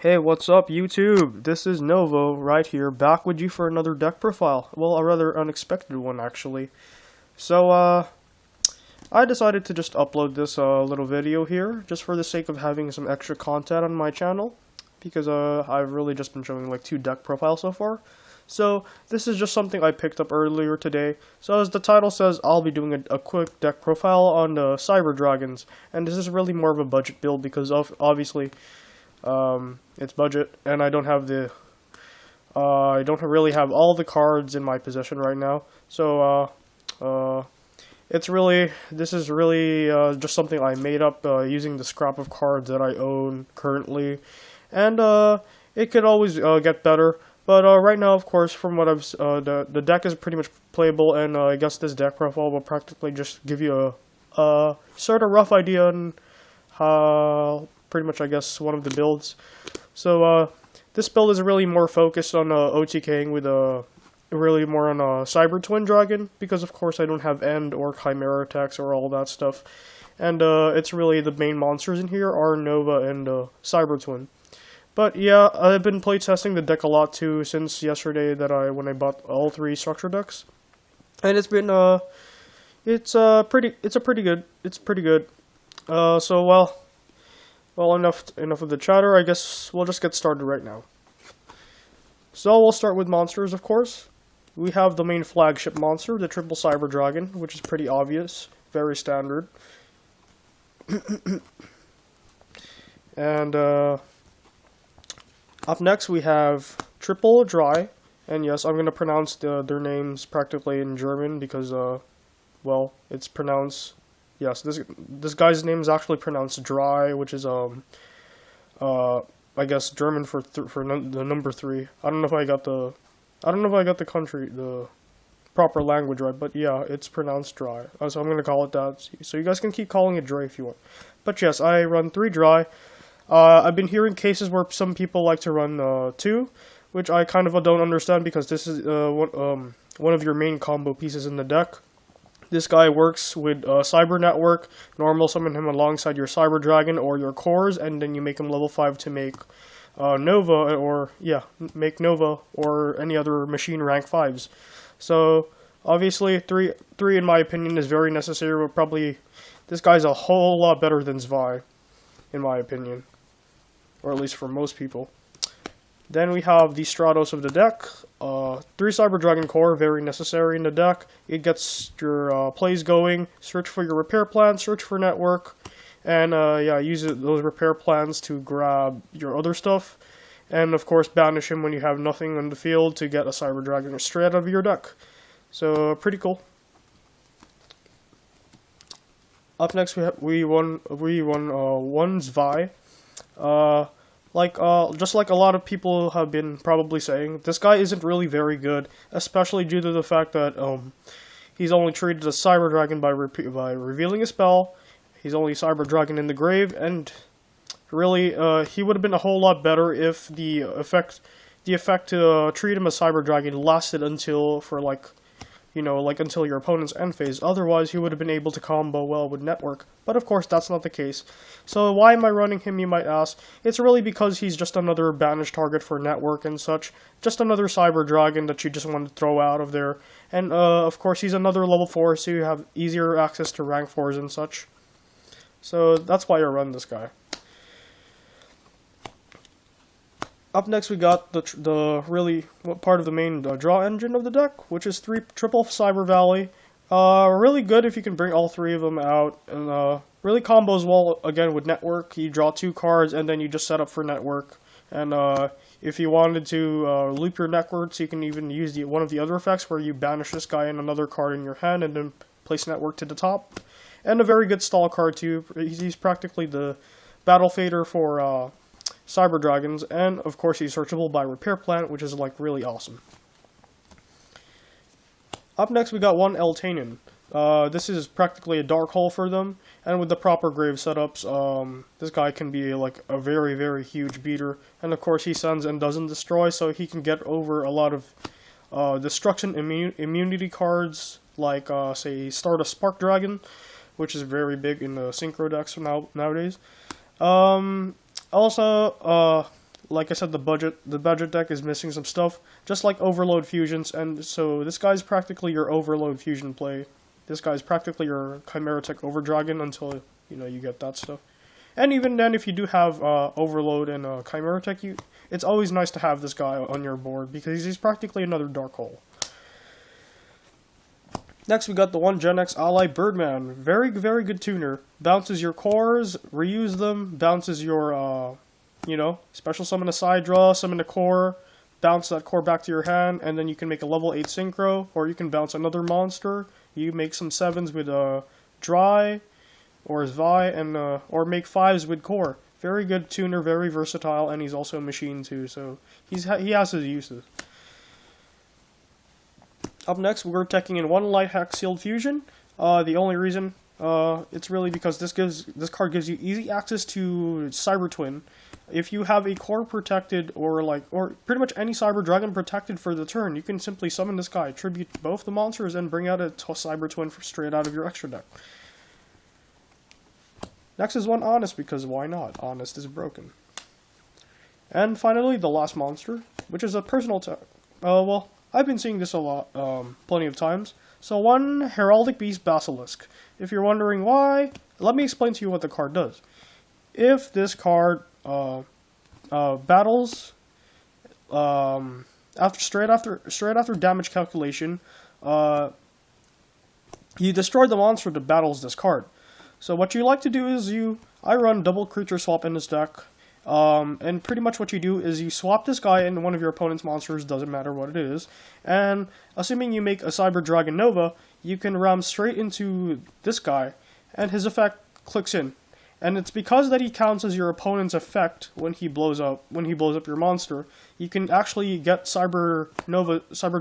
Hey, what's up, YouTube? This is Novo right here, back with you for another deck profile. Well, a rather unexpected one, actually. So, I decided to just upload this little video here, just for the sake of having some extra content on my channel, because I've really just been showing like 2 deck profiles so far. So, this is just something I picked up earlier today. So, as the title says, I'll be doing a quick deck profile on the Cyber Dragons, and this is really more of a budget build because obviously it's budget, and I don't have I don't really have all the cards in my possession right now. So, this is really just something I made up using the scrap of cards that I own currently, and it could always get better. But right now, of course, from what the deck is pretty much playable, and I guess this deck profile will practically just give you a sort of rough idea on how pretty much, I guess, one of the builds. So this build is really more focused on OTKing with really more on Cyber Twin Dragon, because of course I don't have End or Chimera attacks or all that stuff, and it's really the main monsters in here are Nova and Cyber Twin. But yeah, I've been playtesting the deck a lot too since yesterday when I bought all 3 structure decks, and it's been it's pretty good. So well, enough of the chatter. I guess we'll just get started right now. So we'll start with monsters, of course. We have the main flagship monster, the Triple Cyber Dragon, which is pretty obvious, very standard. And up next we have Triple Dry, and yes, I'm gonna pronounce their names practically in German because well, it's pronounced. Yes, this guy's name is actually pronounced Dry, which is I guess German for the number 3. I don't know if I got the proper language right, but yeah, it's pronounced Dry. So I'm gonna call it that. So you guys can keep calling it Dry if you want. But yes, I run 3 Dry. I've been hearing cases where some people like to run 2, which I kind of don't understand because this is one of your main combo pieces in the deck. This guy works with Cyber Network. Normal summon him alongside your Cyber Dragon or your cores, and then you make him level 5 to make Nova, or make Nova or any other machine rank 5s. So obviously 3 in my opinion is very necessary, but probably this guy's a whole lot better than Zwei, in my opinion, or at least for most people. Then we have the Stratos of the deck. 3 Cyber Dragon Core, very necessary in the deck. It gets your plays going. Search for your repair plans, search for network, and use those repair plans to grab your other stuff. And of course, banish him when you have nothing on the field to get a Cyber Dragon straight out of your deck. So pretty cool. Up next, we won one Zwei. Just like a lot of people have been probably saying, this guy isn't really very good, especially due to the fact that he's only treated as Cyber Dragon by revealing a spell. He's only Cyber Dragon in the grave, and really, he would have been a whole lot better if the effect to treat him as Cyber Dragon lasted until until your opponent's end phase. Otherwise, he would have been able to combo well with Network. But of course, that's not the case. So why am I running him, you might ask? It's really because he's just another banished target for Network and such. Just another Cyber Dragon that you just want to throw out of there. And of course, he's another level 4, so you have easier access to rank 4s and such. So that's why I run this guy. Up next, we got the really part of the main draw engine of the deck, which is 3 Triple Cyber Valley. Really good if you can bring all 3 of them out, and really combos well again with Network. You draw 2 cards, and then you just set up for Network. And if you wanted to loop your Networks, you can even use one of the other effects where you banish this guy and another card in your hand, and then place Network to the top. And a very good stall card too. He's practically the Battle Fader for Cyber Dragons, and of course he's searchable by Repair Plant, which is like really awesome. Up next, we got one Eltanen. This is practically a dark hole for them, and with the proper grave setups, this guy can be like a very, very huge beater. And of course, he sends and doesn't destroy, so he can get over a lot of destruction immunity cards, like say Stardust Spark Dragon, which is very big in the synchro decks nowadays. Also, like I said, the budget deck is missing some stuff, just like Overload fusions, and so this guy's practically your Overload fusion play. This guy's practically your Chimera Tech Overdragon until you get that stuff. And even then, if you do have Overload and Chimera Tech, it's always nice to have this guy on your board because he's practically another Dark Hole. Next, we got the 1 Gen X Ally Birdman. Very, very good tuner. Bounces your cores, reuse them, bounces your, special summon a side draw, summon a core, bounce that core back to your hand, and then you can make a level 8 synchro, or you can bounce another monster. You make some 7s with Dry, or Vi, and or make 5s with core. Very good tuner, very versatile, and he's also a machine too, so he has his uses. Up next, we're teching in 1 Light Hex Sealed Fusion. The only reason it's really because this card gives you easy access to Cyber Twin. If you have a core protected or pretty much any Cyber Dragon protected for the turn, you can simply summon this guy, tribute both the monsters, and bring out a Cyber Twin straight out of your extra deck. Next is 1 Honest, because why not? Honest is broken. And finally, the last monster, which is a personal tech. Well, I've been seeing this a lot, plenty of times. So 1 Heraldic Beast Basilisk. If you're wondering why, let me explain to you what the card does. If this card battles straight after damage calculation, you destroy the monster that battles this card. So what you like to do is I run double creature swap in this deck. And pretty much what you do is you swap this guy into one of your opponent's monsters, doesn't matter what it is, and assuming you make a Cyber Dragon Nova, you can ram straight into this guy, and his effect clicks in. And it's because that he counts as your opponent's effect when he blows up your monster, you can actually get Cyber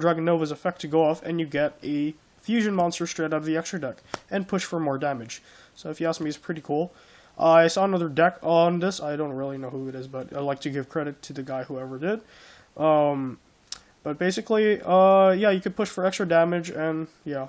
Dragon Nova's effect to go off, and you get a fusion monster straight out of the extra deck, and push for more damage. So if you ask me, it's pretty cool. I saw another deck on this. I don't really know who it is, but I like to give credit to the guy whoever did. But basically, yeah, you could push for extra damage, and yeah.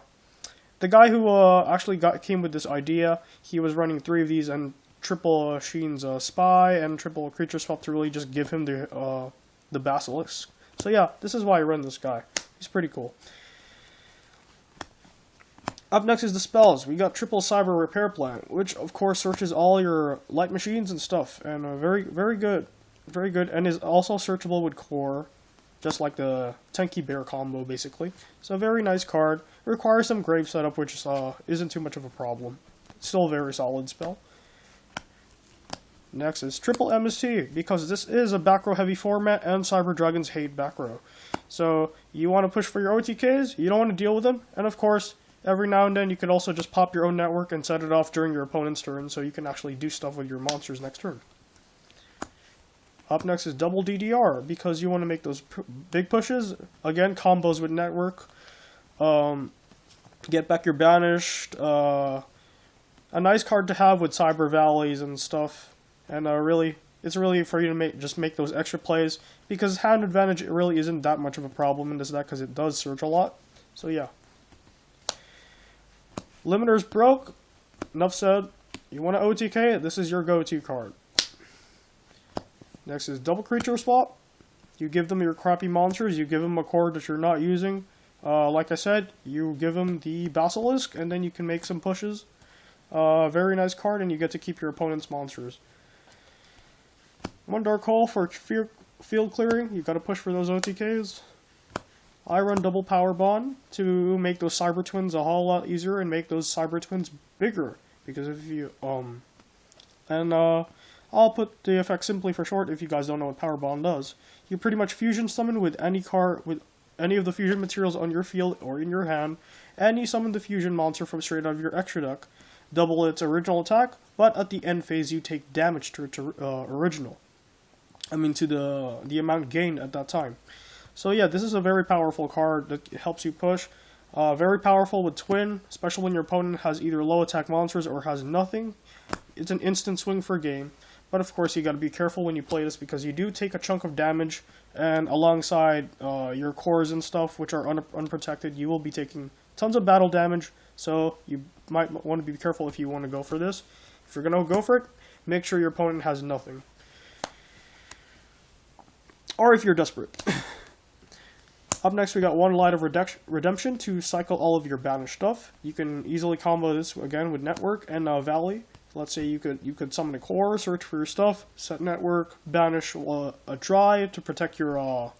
The guy who actually came with this idea, he was running 3 of these and triple Sheen's Spy and triple Creature Swap to really just give him the Basilisk. So yeah, this is why I run this guy. He's pretty cool. Up next is the spells. We got triple Cyber Repair Plan, which of course searches all your light machines and stuff, and very, very good, and is also searchable with core, just like the Tenki Bear combo, basically. So a very nice card. It requires some grave setup, which isn't too much of a problem. It's still a very solid spell. Next is triple MST, because this is a back row heavy format, and Cyber Dragons hate back row. So you want to push for your OTKs, you don't want to deal with them, and of course, every now and then you can also just pop your own network and set it off during your opponent's turn, so you can actually do stuff with your monsters next turn. Up next is double DDR, because you want to make those big pushes. Again, combos with network. Get back your banished. A nice card to have with Cyber Valleys and stuff. And it's really for you to just make those extra plays, because hand advantage really isn't that much of a problem in this deck, because it does search a lot. So yeah. Limiter's broke. Enough said. You want to OTK? This is your go-to card. Next is double creature swap. You give them your crappy monsters. You give them a card that you're not using. Like I said, you give them the Basilisk, and then you can make some pushes. Very nice card, and you get to keep your opponent's monsters. 1 Dark Hole for field clearing. You got to push for those OTKs. I run double Power Bond to make those Cyber Twins a whole lot easier and make those Cyber Twins bigger. Because if you, I'll put the effect simply for short if you guys don't know what Power Bond does. You pretty much fusion summon with any card, with any of the fusion materials on your field or in your hand, and you summon the fusion monster from straight out of your extra deck. Double its original attack, but at the end phase you take damage to its original. To the amount gained at that time. So yeah, this is a very powerful card that helps you push. Very powerful with Twin, especially when your opponent has either low attack monsters or has nothing. It's an instant swing for game. But of course you got to be careful when you play this, because you do take a chunk of damage, and alongside your cores and stuff, which are unprotected, you will be taking tons of battle damage. So you might want to be careful if you want to go for this. If you're going to go for it, make sure your opponent has nothing. or if you're desperate. Up next, we got one Light of Redemption to cycle all of your banished stuff. You can easily combo this again with Network and Valley. Let's say you could summon a core, search for your stuff, set Network, banish a dry to protect your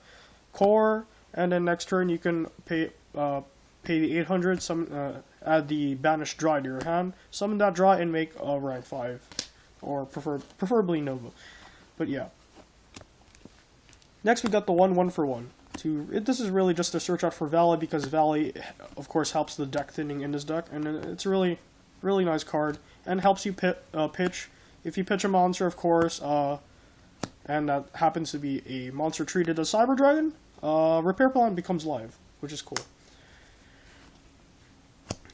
core, and then next turn you can pay the 800, add the banished dry to your hand, summon that dry, and make a rank 5, or preferably Nova. But yeah. Next, we got the 1 for 1. This is really just a search out for Valley, because Valley, of course, helps the deck thinning in this deck, and it's a really nice card, and helps you pitch. If you pitch a monster, of course, and that happens to be a monster treated as Cyber Dragon, Repair Plan becomes live, which is cool.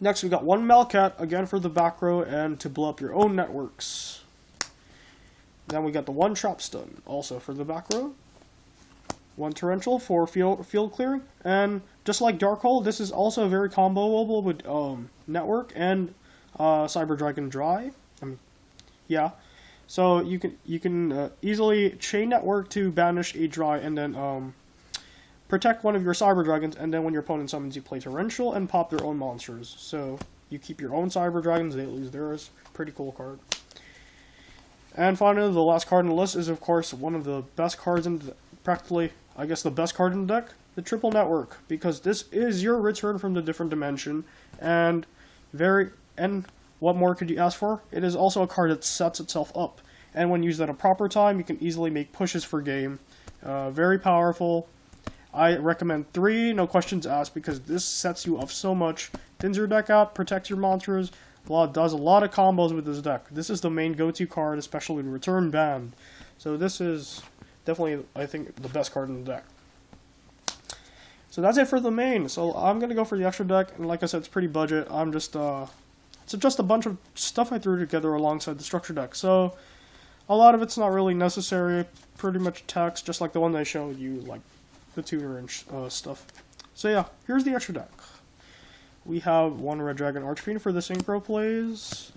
Next, we got one Melcat, again for the back row, and to blow up your own networks. Then we got the one Trap Stun, also for the back row. One Torrential for field clearing, and just like Darkhold, this is also very comboable with Network and Cyber Dragon Dry. Yeah, so you can easily chain Network to banish a Dry, and then protect one of your Cyber Dragons, and then when your opponent summons, you play Torrential and pop their own monsters. So you keep your own Cyber Dragons, they lose theirs. Pretty cool card. And finally, the last card in the list is, of course, one of the best cards in practically, I guess, the best card in the deck, the Triple Network, because this is your return from the different dimension, and what more could you ask for? It is also a card that sets itself up, and when used at a proper time, you can easily make pushes for game. Very powerful. I recommend 3, no questions asked, because this sets you up so much. Thins your deck out, protects your monsters, does a lot of combos with this deck. This is the main go-to card, especially with Return Band. So this is definitely, I think, the best card in the deck. So that's it for the main. So I'm going to go for the extra deck, and like I said, it's pretty budget. It's just a bunch of stuff I threw together alongside the structure deck. So a lot of it's not really necessary, pretty much text, just like the one I showed you, like the tuner and stuff. So yeah, here's the extra deck. We have one Red Dragon Archfiend for the synchro plays.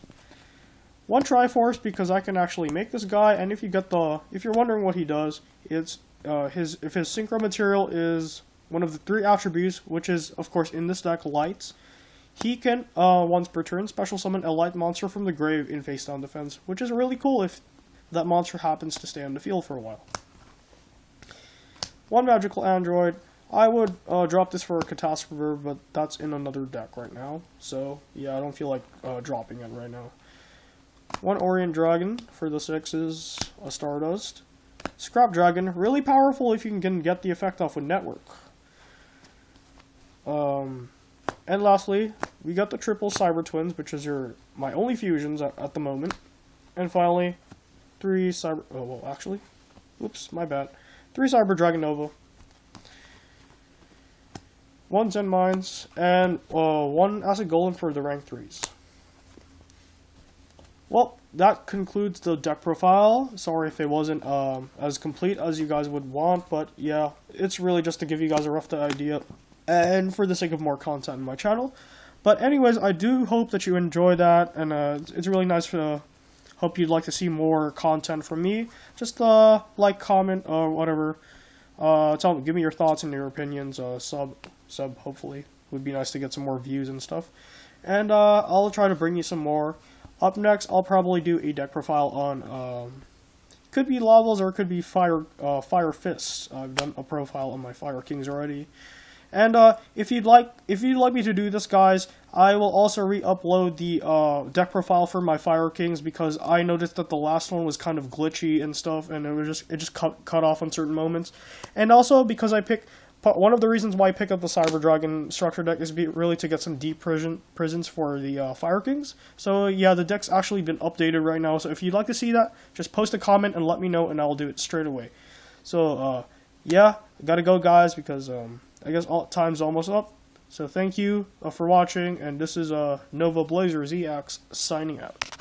One Triforce, because I can actually make this guy, and if you're wondering what he does, it's if his synchro material is one of the 3 attributes, which is of course in this deck lights, he can once per turn special summon a light monster from the grave in face down defense, which is really cool if that monster happens to stay on the field for a while. One Magical Android. I would drop this for a Catastropher, but that's in another deck right now, so yeah, I don't feel like dropping it right now. One Orient Dragon for the 6s, a Stardust. Scrap Dragon, really powerful if you can get the effect off with Network. And lastly, we got the triple Cyber Twins, which is my only fusions at the moment. And finally, 3 Cyber... Oh, well, actually... Oops, my bad. 3 Cyber Dragon Nova. 1 Zen Mines, and 1 Acid Golem for the rank 3s. Well, that concludes the deck profile. Sorry if it wasn't as complete as you guys would want, but yeah, it's really just to give you guys a rough idea, and for the sake of more content in my channel. But anyways, I do hope that you enjoy that, and it's really nice to hope you'd like to see more content from me. Just like, comment, or whatever. Give me your thoughts and your opinions. Sub hopefully would be nice to get some more views and stuff. And I'll try to bring you some more. Up next, I'll probably do a deck profile on could be Lavels or it could be Fire Fists. I've done a profile on my Fire Kings already. And if you'd like me to do this, guys, I will also re-upload the deck profile for my Fire Kings, because I noticed that the last one was kind of glitchy and stuff, and it just cut off on certain moments. And also because one of the reasons why I pick up the Cyber Dragon structure deck is really to get some deep prisons for the Fire Kings. So yeah, the deck's actually been updated right now. So if you'd like to see that, just post a comment and let me know, and I'll do it straight away. So yeah, I gotta go, guys, because I guess time's almost up. So thank you for watching, and this is Nova Blazer ZX signing out.